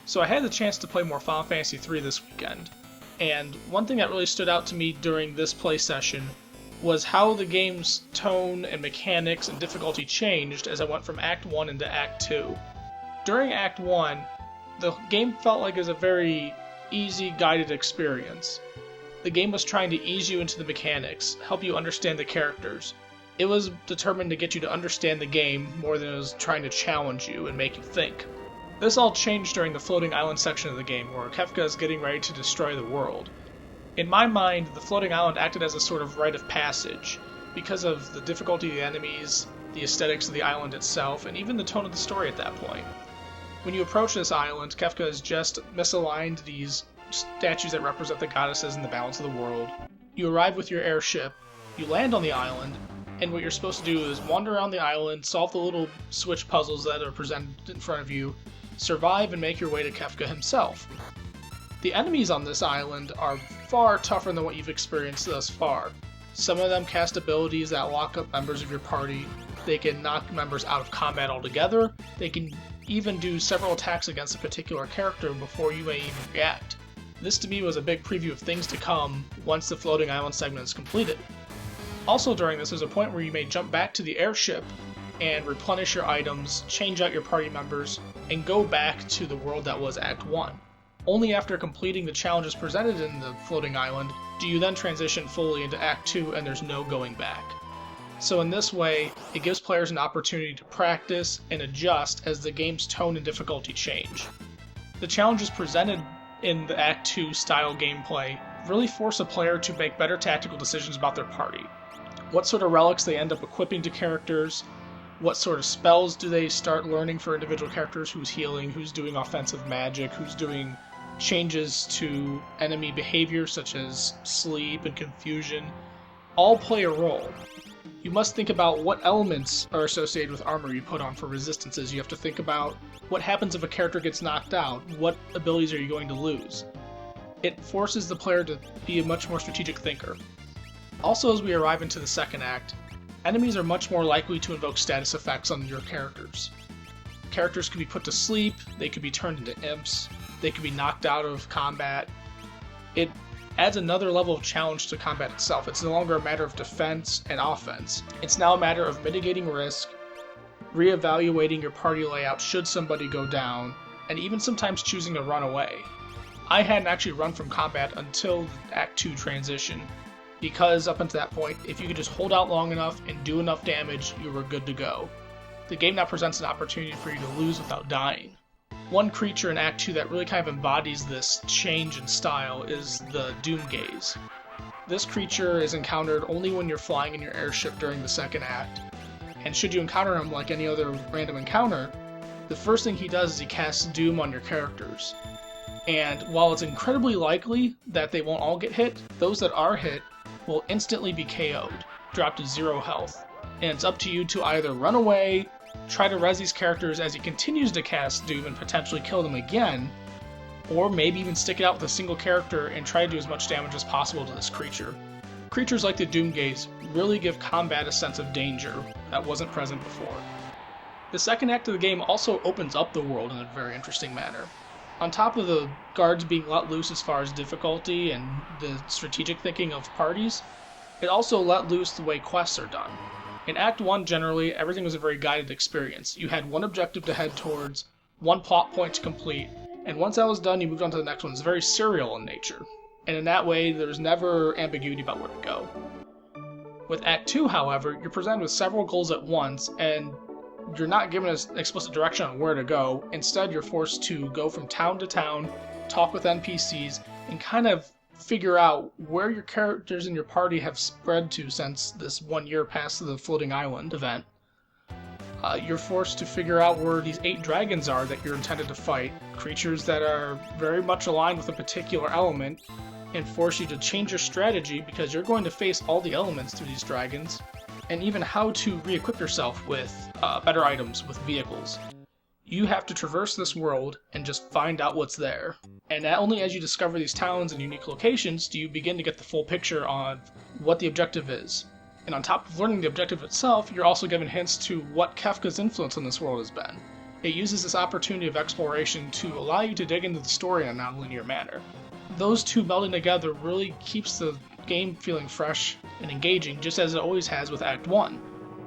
So I had the chance to play more Final Fantasy III this weekend, and one thing that really stood out to me during this play session was how the game's tone and mechanics and difficulty changed as I went from Act 1 into Act 2. During Act 1, the game felt like it was a very easy, guided experience. The game was trying to ease you into the mechanics, help you understand the characters. It was determined to get you to understand the game more than it was trying to challenge you and make you think. This all changed during the floating island section of the game, where Kefka is getting ready to destroy the world. In my mind, the floating island acted as a sort of rite of passage, because of the difficulty of the enemies, the aesthetics of the island itself, and even the tone of the story at that point. When you approach this island, Kefka has just misaligned these statues that represent the goddesses and the balance of the world. You arrive with your airship, you land on the island, and what you're supposed to do is wander around the island, solve the little switch puzzles that are presented in front of you, survive, and make your way to Kefka himself. The enemies on this island are far tougher than what you've experienced thus far. Some of them cast abilities that lock up members of your party. They can knock members out of combat altogether. They can even do several attacks against a particular character before you may even react. This to me was a big preview of things to come once the floating island segment is completed. Also during this, there's a point where you may jump back to the airship and replenish your items, change out your party members, and go back to the world that was Act 1. Only after completing the challenges presented in the floating island do you then transition fully into Act 2 and there's no going back. So in this way, it gives players an opportunity to practice and adjust as the game's tone and difficulty change. The challenges presented in the Act 2 style gameplay really force a player to make better tactical decisions about their party. What sort of relics they end up equipping to characters, what sort of spells do they start learning for individual characters, who's healing, who's doing offensive magic, who's doing changes to enemy behavior such as sleep and confusion, all play a role. You must think about what elements are associated with armor you put on for resistances. You have to think about what happens if a character gets knocked out, what abilities are you going to lose. It forces the player to be a much more strategic thinker. Also, as we arrive into the second act, enemies are much more likely to invoke status effects on your characters. Characters can be put to sleep, they could be turned into imps, they could be knocked out of combat. It adds another level of challenge to combat itself. It's no longer a matter of defense and offense. It's now a matter of mitigating risk, reevaluating your party layout should somebody go down, and even sometimes choosing to run away. I hadn't actually run from combat until the Act 2 transition, because up until that point, if you could just hold out long enough and do enough damage, you were good to go. The game now presents an opportunity for you to lose without dying. One creature in Act 2 that really kind of embodies this change in style is the Doomgaze. This creature is encountered only when you're flying in your airship during the second act, and should you encounter him like any other random encounter, the first thing he does is he casts Doom on your characters. And while it's incredibly likely that they won't all get hit, those that are hit will instantly be KO'd, dropped to 0 health. And it's up to you to either run away, try to res these characters as he continues to cast Doom and potentially kill them again, or maybe even stick it out with a single character and try to do as much damage as possible to this creature. Creatures like the Doomgaze really give combat a sense of danger that wasn't present before. The second act of the game also opens up the world in a very interesting manner. On top of the guards being let loose as far as difficulty and the strategic thinking of parties, it also let loose the way quests are done. In Act 1, generally, everything was a very guided experience. You had one objective to head towards, one plot point to complete, and once that was done, you moved on to the next one. It's very serial in nature, and in that way, there's never ambiguity about where to go. With Act 2, however, you're presented with several goals at once, and you're not given an explicit direction on where to go. Instead, you're forced to go from town to town, talk with NPCs, and kind of figure out where your characters in your party have spread to since this 1 year past the floating island event. You're forced to figure out where these 8 dragons are that you're intended to fight, creatures that are very much aligned with a particular element, and force you to change your strategy because you're going to face all the elements through these dragons, and even how to re-equip yourself with better items, with vehicles. You have to traverse this world and just find out what's there. And not only as you discover these towns and unique locations do you begin to get the full picture on what the objective is. And on top of learning the objective itself, you're also given hints to what Kefka's influence on this world has been. it uses this opportunity of exploration to allow you to dig into the story in a non-linear manner. Those two melding together really keeps the game feeling fresh and engaging, just as it always has with Act 1.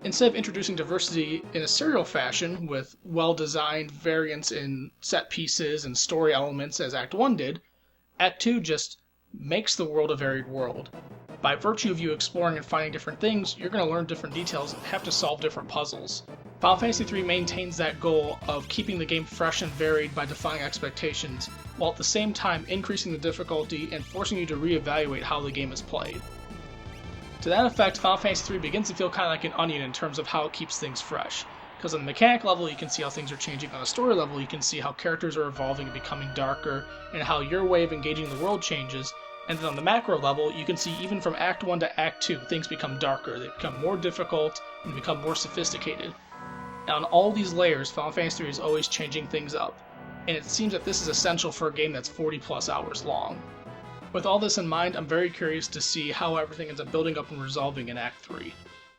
Instead of introducing diversity in a serial fashion, with well-designed variants in set pieces and story elements as Act 1 did, Act 2 just makes the world a varied world. By virtue of you exploring and finding different things, you're going to learn different details and have to solve different puzzles. Final Fantasy III maintains that goal of keeping the game fresh and varied by defying expectations, while at the same time increasing the difficulty and forcing you to reevaluate how the game is played. To that effect, Final Fantasy III begins to feel kind of like an onion in terms of how it keeps things fresh. Because on the mechanic level, you can see how things are changing. On a story level, you can see how characters are evolving and becoming darker, and how your way of engaging the world changes. And then on the macro level, you can see even from Act 1 to Act 2, things become darker, they become more difficult, and become more sophisticated. And on all these layers, Final Fantasy III is always changing things up, and it seems that this is essential for a game that's 40 plus hours long. With all this in mind, I'm very curious to see how everything ends up building up and resolving in Act 3.